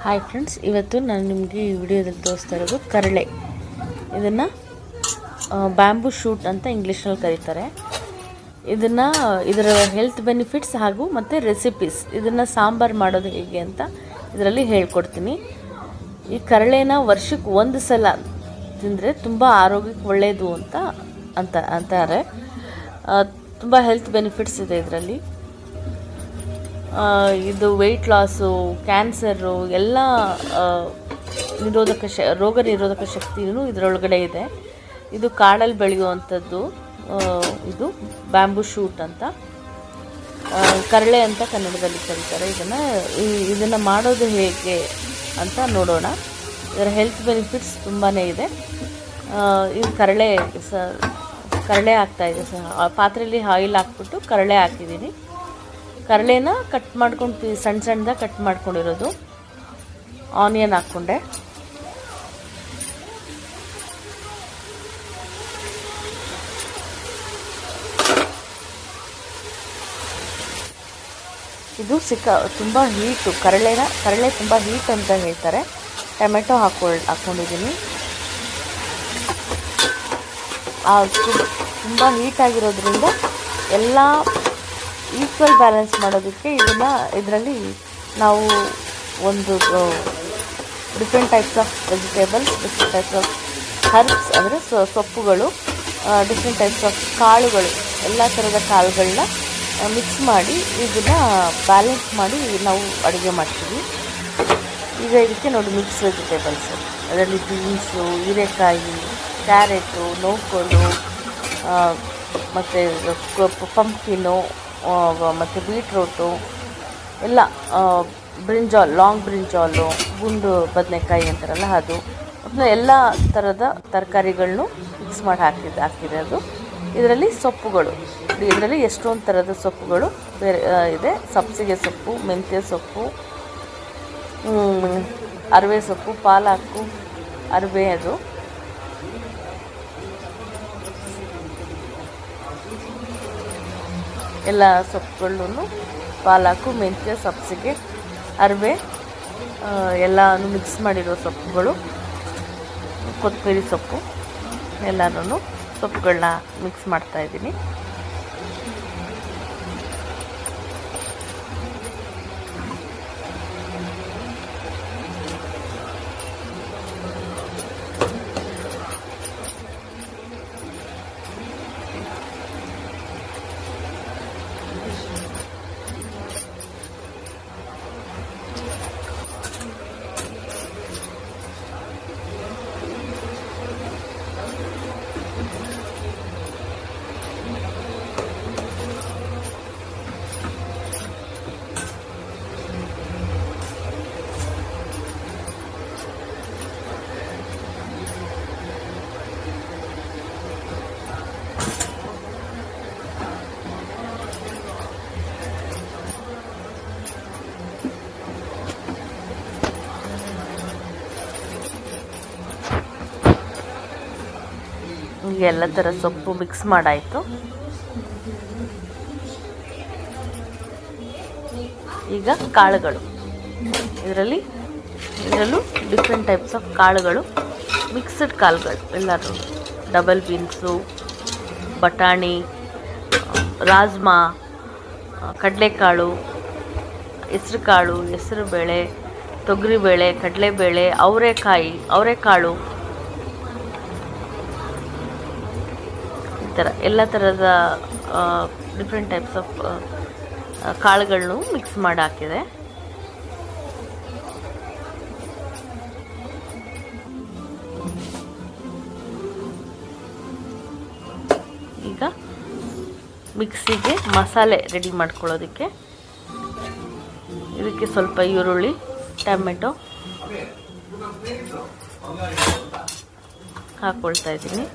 Hi friends, ಇವತ್ತು ನಾನು ನಿಮಗೆ ಈ ವಿಡಿಯೋದಲ್ಲಿ ತೋರಿಸ್ತಾ ಇರೋದು ಕರಳೆ. ಇದನ್ನು ಬ್ಯಾಂಬೂ ಶೂಟ್ ಅಂತ ಇಂಗ್ಲೀಷ್ನಲ್ಲಿ ಕರೀತಾರೆ. ಇದರ ಹೆಲ್ತ್ ಬೆನಿಫಿಟ್ಸ್ ಹಾಗೂ ಮತ್ತು ರೆಸಿಪೀಸ್, ಇದನ್ನು ಸಾಂಬಾರು ಮಾಡೋದು ಹೇಗೆ ಅಂತ ಇದರಲ್ಲಿ ಹೇಳ್ಕೊಡ್ತೀನಿ. ಈ ಕರಳೆನ ವರ್ಷಕ್ಕೆ ಒಂದು ಸಲ ತಿಂದರೆ ತುಂಬ ಆರೋಗ್ಯಕ್ಕೆ ಒಳ್ಳೆಯದು ಅಂತಾರೆ. ತುಂಬ ಹೆಲ್ತ್ ಬೆನಿಫಿಟ್ಸ್ ಇದೆ ಇದರಲ್ಲಿ. ಇದು ವೆಯ್ಟ್ ಲಾಸು, ಕ್ಯಾನ್ಸರು ಎಲ್ಲ ರೋಗ ನಿರೋಧಕ ಶಕ್ತಿಯೂ ಇದರೊಳಗಡೆ ಇದೆ. ಇದು ಕಾಡಲ್ಲಿ ಬೆಳೆಯುವಂಥದ್ದು. ಇದು ಬ್ಯಾಂಬೂ ಶೂಟ್ ಅಂತ, ಕರಳೆ ಅಂತ ಕನ್ನಡದಲ್ಲಿ ಕರೀತಾರೆ. ಇದನ್ನು ಮಾಡೋದು ಹೇಗೆ ಅಂತ ನೋಡೋಣ. ಇದರ ಹೆಲ್ತ್ ಬೆನಿಫಿಟ್ಸ್ ತುಂಬಾ ಇದೆ. ಇದು ಕರಳೆ ಹಾಕ್ತಾಯಿದೆ. ಪಾತ್ರೆಯಲ್ಲಿ ಆಯಿಲ್ ಹಾಕ್ಬಿಟ್ಟು ಕರಳೆ ಹಾಕಿದ್ದೀನಿ. ಕರಳೆನ ಕಟ್ ಮಾಡ್ಕೊಂಡು ಸಣ್ಣದಾಗಿ ಕಟ್ ಮಾಡ್ಕೊಂಡಿರೋದು. ಆನಿಯನ್ ಹಾಕ್ಕೊಂಡೆ. ಇದು ತುಂಬ ಹೀಟು. ಕರಳೆ ತುಂಬ ಹೀಟ್ ಅಂತ ಹೇಳ್ತಾರೆ. ಟೊಮೆಟೊ ಹಾಕ್ಕೊಂಡಿದ್ದೀನಿ. ತುಂಬ ಹೀಟಾಗಿರೋದ್ರಿಂದ ಎಲ್ಲ ಈಕ್ವಲ್ ಬ್ಯಾಲೆನ್ಸ್ ಮಾಡೋದಕ್ಕೆ ಇದರಲ್ಲಿ ನಾವು ಒಂದು different types of vegetables, different types of herbs ಅಂದರೆ ಸೊಪ್ಪುಗಳು, ಡಿಫ್ರೆಂಟ್ ಟೈಪ್ಸ್ ಆಫ್ ಕಾಳುಗಳು, ಎಲ್ಲ ಥರದ ಕಾಳುಗಳನ್ನ ಮಿಕ್ಸ್ ಮಾಡಿ ಇದನ್ನು ಬ್ಯಾಲೆನ್ಸ್ ಮಾಡಿ ನಾವು ಅಡುಗೆ ಮಾಡ್ತೀವಿ. ಈಗ ಇದಕ್ಕೆ ನೋಡಿ ಮಿಕ್ಸ್ ವೆಜಿಟೇಬಲ್ಸು, ಅದರಲ್ಲಿ ಬೀನ್ಸು, ಹೀರೆಕಾಯಿ, ಕ್ಯಾರೆಟು, ನೋಕೋಲು, ಮತ್ತು ಪಂಪ್ಕಿನ್ನು, ಮತ್ತು ಬೀಟ್ರೂಟು ಎಲ್ಲ, ಲಾಂಗ್ ಬ್ರಿಂಜಾಲು, ಗುಂಡು ಬದನೆಕಾಯಿ ಅಂತಾರಲ್ಲ ಅದು, ಮತ್ತು ಎಲ್ಲ ಥರದ ತರಕಾರಿಗಳನ್ನೂ ಮಿಕ್ಸ್ ಮಾಡಿ ಹಾಕಿರೋದು. ಇದರಲ್ಲಿ ಸೊಪ್ಪುಗಳು, ಇದರಲ್ಲಿ ಎಷ್ಟೊಂದು ಥರದ ಸೊಪ್ಪುಗಳು ಬೇರೆ ಇದೆ. ಸಬ್ಸಿಗೆ ಸೊಪ್ಪು, ಮೆಂತ್ಯ ಸೊಪ್ಪು, ಅರಿವೆ ಸೊಪ್ಪು, ಪಾಲಕ್ಕು, ಅರಿವೆ, ಅದು ಎಲ್ಲ ಸೊಪ್ಪುಗಳನ್ನು, ಪಾಲಕ್ಕು, ಮೆಂತ್ಯ, ಸಬ್ಸಿಗೆ, ಅರಿವೆ ಎಲ್ಲನೂ ಮಿಕ್ಸ್ ಮಾಡಿರೋ ಸೊಪ್ಪುಗಳು, ಕೊತ್ತಂಬರಿ ಸೊಪ್ಪು, ಎಲ್ಲನೂ ಸೊಪ್ಪುಗಳನ್ನ ಮಿಕ್ಸ್ ಮಾಡ್ತಾಯಿದ್ದೀನಿ. ಎಲ್ಲ ಥರ ಸೊಪ್ಪು ಮಿಕ್ಸ್ ಮಾಡಾಯಿತು. ಈಗ ಕಾಳುಗಳು, ಇದರಲ್ಲೂ ಡಿಫ್ರೆಂಟ್ ಟೈಪ್ಸ್ ಆಫ್ ಕಾಳುಗಳು, ಮಿಕ್ಸ್ಡ್ ಕಾಳುಗಳು ಎಲ್ಲರೂ, ಡಬಲ್ ಬೀನ್ಸು, ಬಟಾಣಿ, ರಾಜ್ಮಾ, ಕಡಲೆಕಾಳು, ಹೆಸರುಕಾಳು, ಹೆಸರುಬೇಳೆ, ತೊಗರಿಬೇಳೆ, ಕಡಲೆಬೇಳೆ, ಅವರೆಕಾಳು, ಎಲ್ಲ ಥರದ ಡಿಫ್ರೆಂಟ್ ಟೈಪ್ಸ್ ಆಫ್ ಕಾಳುಗಳನ್ನು ಮಿಕ್ಸ್ ಮಾಡಿ ಹಾಕಿದೆ. ಈಗ ಮಿಕ್ಸಿಗೆ ಮಸಾಲೆ ರೆಡಿ ಮಾಡ್ಕೊಳ್ಳೋದಕ್ಕೆ ಇದಕ್ಕೆ ಸ್ವಲ್ಪ ಈರುಳ್ಳಿ, ಟೊಮೆಟೊ ಹಾಕ್ಕೊಳ್ತಾ ಇದ್ದೀನಿ.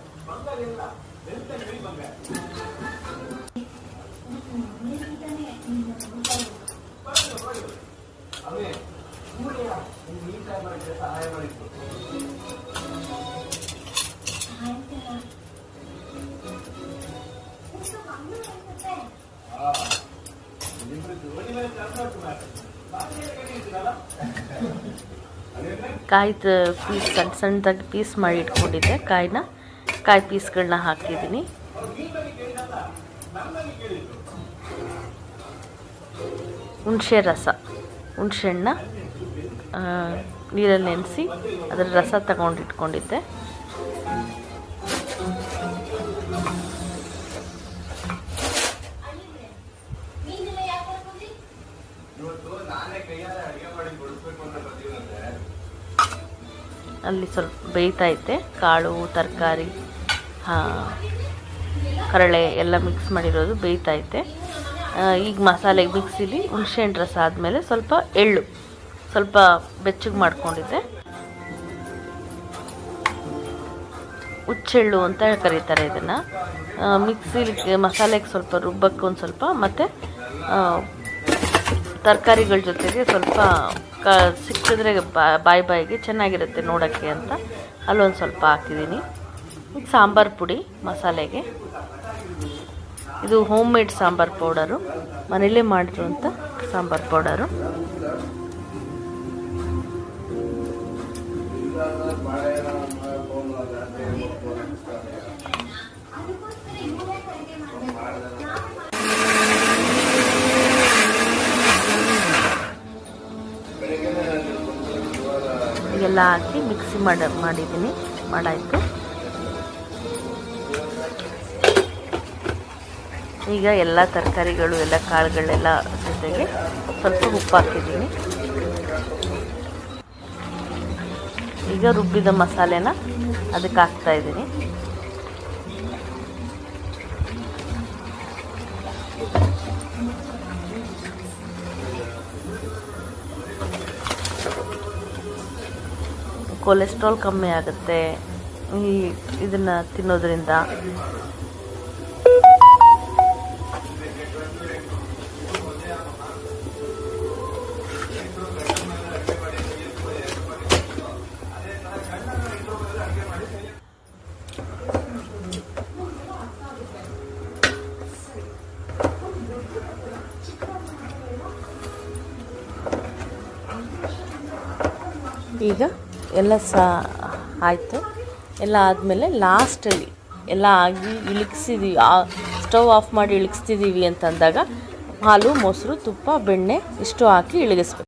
ಕಾಯ್ದು ಪೀಸ್ ಸಣ್ಣದಾಗಿ ಪೀಸ್ ಮಾಡಿ ಇಟ್ಕೊಂಡಿದ್ದೆ. ಕಾಯಿ ಪೀಸ್ಗಳನ್ನ ಹಾಕಿದ್ದೀನಿ. ಹುಣಸೆ ರಸ, ಹುಣಸೆಹಣ್ಣ ನೀರಲ್ಲಿ ನೆನೆಸಿ ಅದರ ರಸ ತಗೊಂಡು ಇಟ್ಕೊಂಡಿದ್ದೆ. ಅಲ್ಲಿ ಸ್ವಲ್ಪ ಬೇಯ್ತೈತೆ, ಕಾಳು ತರಕಾರಿ ಕರಳೆ ಎಲ್ಲ ಮಿಕ್ಸ್ ಮಾಡಿರೋದು ಬೇಯ್ತೈತೆ. ಈಗ ಮಸಾಲೆಗೆ ಮಿಕ್ಸಿಲಿ ಹುಣಸೆಹಣ್ಣು ರಸ ಆದಮೇಲೆ ಸ್ವಲ್ಪ ಎಳ್ಳು ಸ್ವಲ್ಪ ಬೆಚ್ಚಗೆ ಮಾಡ್ಕೊಂಡಿದ್ದೆ. ಹುಚ್ಚೆಳ್ಳು ಅಂತ ಕರೀತಾರೆ ಇದನ್ನು. ಮಿಕ್ಸಿಲಿ ಮಸಾಲೆಗೆ ಸ್ವಲ್ಪ ರುಬ್ಬಕ್ಕೆ ಒಂದು ಸ್ವಲ್ಪ, ಮತ್ತು ತರಕಾರಿಗಳ ಜೊತೆಗೆ ಸ್ವಲ್ಪ ಸಿಕ್ಕಿದ್ರೆ ಬಾಯಿಗೆ ಚೆನ್ನಾಗಿರುತ್ತೆ ನೋಡೋಕ್ಕೆ ಅಂತ ಅಲ್ಲೊಂದು ಸ್ವಲ್ಪ ಹಾಕಿದ್ದೀನಿ. ಈಗ ಸಾಂಬಾರು ಪುಡಿ ಮಸಾಲೆಗೆ, ಇದು ಹೋಮ್ ಮೇಡ್ ಸಾಂಬಾರು ಪೌಡರು, ಮನೇಲೇ ಮಾಡಿರುವಂಥ ಸಾಂಬಾರು ಪೌಡರು. ಎಲ್ಲ ಹಾಕಿ ಮಿಕ್ಸಿ ಮಾಡಿದ್ದೀನಿ, ಮಾಡಾಯಿತು. ಈಗ ಎಲ್ಲ ತರಕಾರಿಗಳು ಎಲ್ಲ ಕಾಳುಗಳೆಲ್ಲ ಜೊತೆಗೆ ಸ್ವಲ್ಪ ಉಪ್ಪು ಹಾಕಿದ್ದೀನಿ. ಈಗ ರುಬ್ಬಿದ ಮಸಾಲೆನ ಅದಕ್ಕೆ ಹಾಕ್ತಾಯಿದ್ದೀನಿ. ಕೊಲೆಸ್ಟ್ರಾಲ್ ಕಮ್ಮಿ ಆಗುತ್ತೆ ಇದನ್ನು ತಿನ್ನೋದ್ರಿಂದ. ಈಗ ಎಲ್ಲ ಆಯಿತು. ಎಲ್ಲ ಆದಮೇಲೆ ಲಾಸ್ಟಲ್ಲಿ ಎಲ್ಲ ಆಗಿ ಇಳಿಸಿದ್ದೀವಿ, ಸ್ಟವ್ ಆಫ್ ಮಾಡಿ ಇಳಿಸ್ತಿದ್ದೀವಿ ಅಂತಂದಾಗ ಹಾಲು, ಮೊಸರು, ತುಪ್ಪ, ಬೆಣ್ಣೆ ಇಷ್ಟು ಹಾಕಿ ಇಳಿಸ್ಬೇಕು.